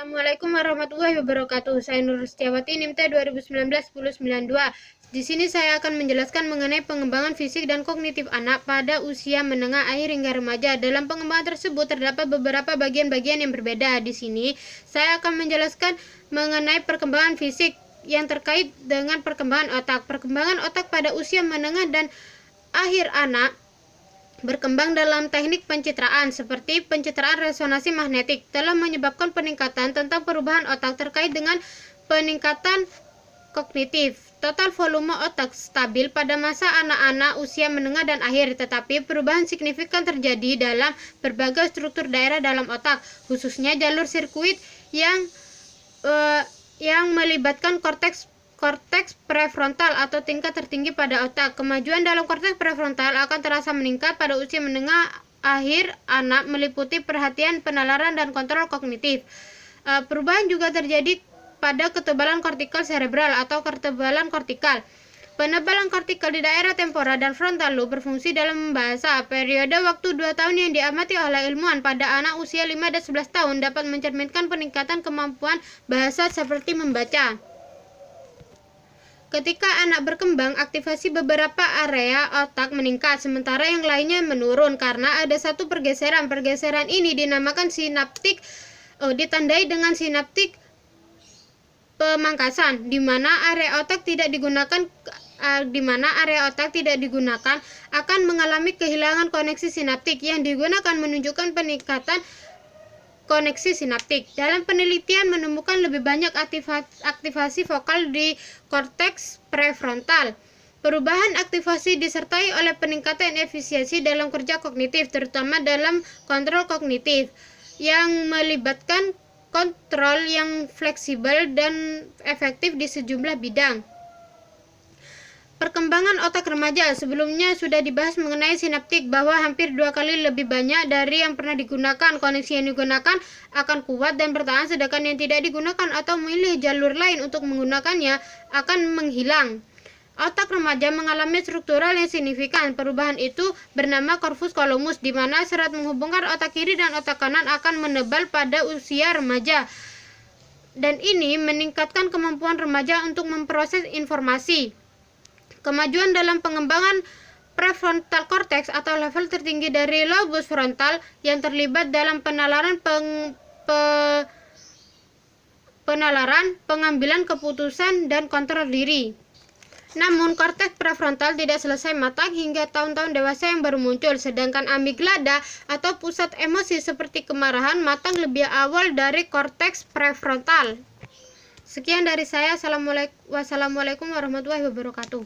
Assalamualaikum warahmatullahi wabarakatuh. Saya Nur Setiawati, NIMT 2019-1092. Di sini saya akan menjelaskan mengenai pengembangan fisik dan kognitif anak pada usia menengah akhir hingga remaja. Dalam pengembangan tersebut terdapat beberapa bagian-bagian yang berbeda. Di sini saya akan menjelaskan mengenai perkembangan fisik yang terkait dengan perkembangan otak. Perkembangan otak pada usia menengah dan akhir anak berkembang dalam teknik pencitraan seperti pencitraan resonansi magnetik telah menyebabkan peningkatan tentang perubahan otak terkait dengan peningkatan kognitif. Total volume otak stabil pada masa anak-anak usia menengah dan akhir, tetapi perubahan signifikan terjadi dalam berbagai struktur daerah dalam otak, khususnya jalur sirkuit yang melibatkan korteks prefrontal atau tingkat tertinggi pada otak. Kemajuan dalam korteks prefrontal akan terasa meningkat pada usia menengah akhir anak, meliputi perhatian, penalaran, dan kontrol kognitif. Perubahan juga terjadi pada ketebalan kortikal cerebral atau ketebalan kortikal. Penebalan kortikal di daerah temporal dan frontal lobe berfungsi dalam bahasa. Periode waktu 2 tahun yang diamati oleh ilmuwan pada anak usia 5 dan 11 tahun dapat mencerminkan peningkatan kemampuan bahasa seperti membaca. Ketika anak berkembang, aktivasi beberapa area otak meningkat, sementara yang lainnya menurun karena ada satu pergeseran. Pergeseran ini dinamakan sinaptik, ditandai dengan sinaptik pemangkasan, di mana area otak tidak digunakan akan mengalami kehilangan koneksi sinaptik yang digunakan menunjukkan peningkatan koneksi sinaptik. Dalam penelitian menemukan lebih banyak aktivasi vokal di korteks prefrontal. Perubahan aktivasi disertai oleh peningkatan efisiensi dalam kerja kognitif, terutama dalam kontrol kognitif, yang melibatkan kontrol yang fleksibel dan efektif di sejumlah bidang. Perkembangan otak remaja. Sebelumnya sudah dibahas mengenai sinaptik bahwa hampir 2 kali lebih banyak dari yang pernah digunakan. Koneksi yang digunakan akan kuat dan bertahan, sedangkan yang tidak digunakan atau memilih jalur lain untuk menggunakannya akan menghilang. Otak remaja mengalami struktural yang signifikan. Perubahan itu bernama corpus callosum, di mana serat menghubungkan otak kiri dan otak kanan akan menebal pada usia remaja. Dan ini meningkatkan kemampuan remaja untuk memproses informasi. Kemajuan dalam pengembangan prefrontal cortex atau level tertinggi dari lobus frontal yang terlibat dalam penalaran, pengambilan keputusan, dan kontrol diri. Namun, korteks prefrontal tidak selesai matang hingga tahun-tahun dewasa yang baru muncul, sedangkan amigdala atau pusat emosi seperti kemarahan matang lebih awal dari korteks prefrontal. Sekian dari saya. Wassalamualaikum warahmatullahi wabarakatuh.